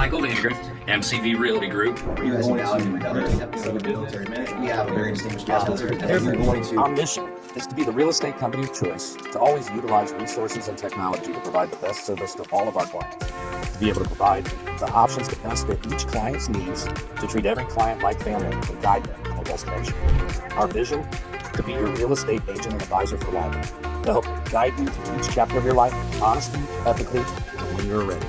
Michael Van Grift, MCV Realty Group. We have a very distinguished guest with us. Our mission is to be the real estate company of choice, to always utilize resources and technology to provide the best service to all of our clients, to be able to provide the options to best fit each client's needs, to treat every client like family and guide them to a destination. Our vision, to be your real estate agent and advisor for life, to help guide you through each chapter of your life, honestly, ethically, and when you're ready.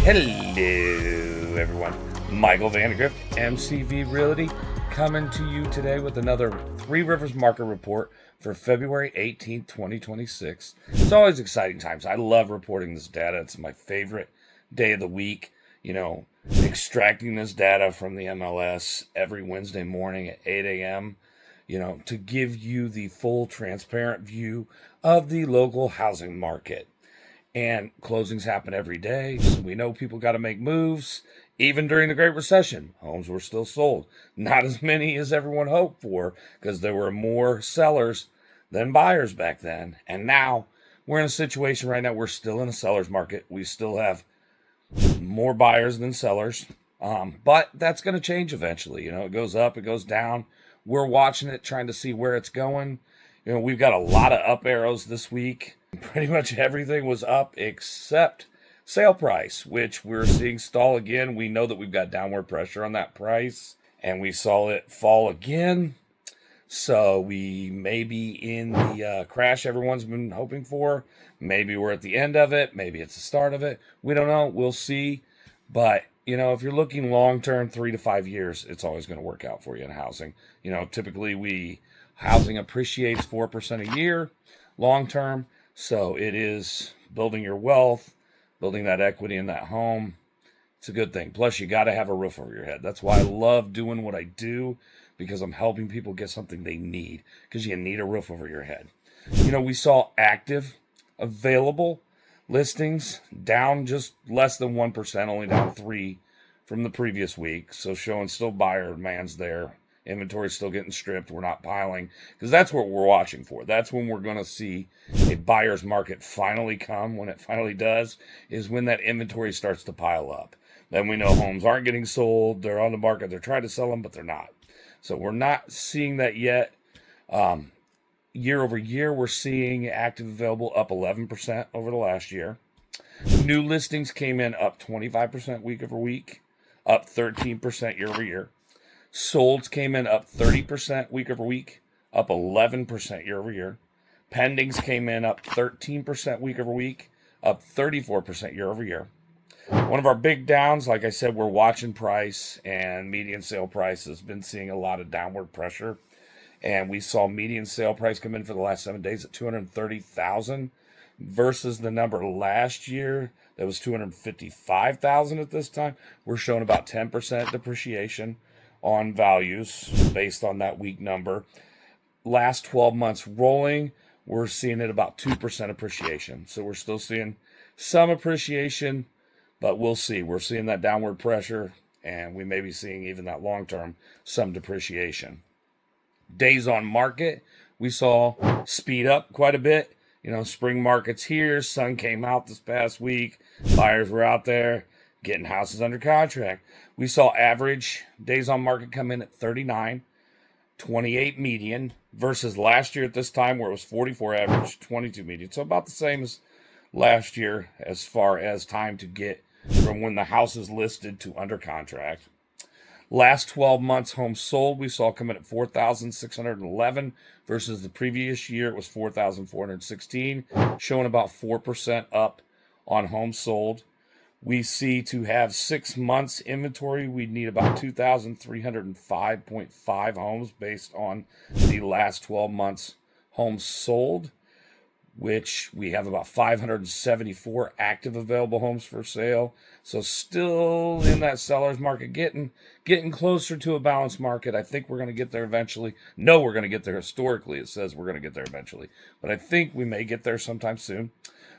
Hello, everyone. Michael Van Grift, MCV Realty, coming to you today with another 3Rivers market report for February 18th, 2026. It's always exciting times. I love reporting this data. It's my favorite day of the week. You know, extracting this data from the MLS every Wednesday morning at 8 a.m., you know, to give you the full transparent view of the local housing market. And closings happen every day, so we know people got to make moves. Even during the Great Recession, homes were still sold. Not as many as everyone hoped for, because there were more sellers than buyers back then. And now we're in a situation right now, we're still in a seller's market. We still have more buyers than sellers, but that's going to change eventually. You know, it goes up, it goes down. We're watching it, trying to see where it's going. You know, we've got a lot of up arrows this week. Pretty much everything was up except sale price, which we're seeing stall again. We know that we've got downward pressure on that price, and we saw it fall again. So we may be in the crash everyone's been hoping for. Maybe we're at the end of it. Maybe it's the start of it. We don't know. We'll see. But, you know, if you're looking long-term, 3 to 5 years, it's always going to work out for you in housing. You know, typically housing appreciates 4% a year long-term. So it is building your wealth, building that equity in that home. It's a good thing. Plus, you got to have a roof over your head. That's why I love doing what I do, because I'm helping people get something they need, because you need a roof over your head. You know, we saw active available listings down just less than 1%, only down 3 from the previous week. So showing still buyer demand's there. Inventory is still getting stripped. We're not piling, because that's what we're watching for. That's when we're going to see a buyer's market finally come. When it finally does, is when that inventory starts to pile up. Then we know homes aren't getting sold. They're on the market. They're trying to sell them, but they're not. So we're not seeing that yet. Year over year, we're seeing active available up 11% over the last year. New listings came in up 25% week over week, up 13% year over year. Solds came in up 30% week over week, up 11% year over year. Pendings came in up 13% week over week, up 34% year over year. One of our big downs, like I said, we're watching price, and median sale price has been seeing a lot of downward pressure. And we saw median sale price come in for the last 7 days at $230,000 versus the number last year that was $255,000 at this time. We're showing about 10% depreciation on values based on that week number. Last 12 months rolling, we're seeing it about 2% appreciation. So we're still seeing some appreciation, but we'll see. We're seeing that downward pressure, and we may be seeing even that long-term some depreciation. Days on market, we saw speed up quite a bit. You know, spring market's here. Sun came out this past week. Buyers were out there getting houses under contract. We saw average days on market come in at 39, 28 median, versus last year at this time where it was 44 average, 22 median. So about the same as last year as far as time to get from when the house is listed to under contract. Last 12 months homes sold, we saw come in at 4,611 versus the previous year it was 4,416, showing about 4% up on homes sold. We see to have 6 months inventory, we'd need about 2,305.5 homes based on the last 12 months homes sold, which we have about 574 active available homes for sale. So still in that seller's market, getting closer to a balanced market. I think we're going to get there eventually. No, we're going to get there historically. It says we're going to get there eventually. But I think we may get there sometime soon.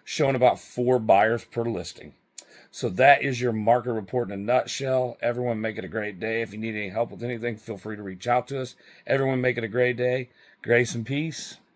Showing about 4 buyers per listing. So that is your market report in a nutshell. Everyone make it a great day. If you need any help with anything, feel free to reach out to us. Everyone make it a great day. Grace and peace.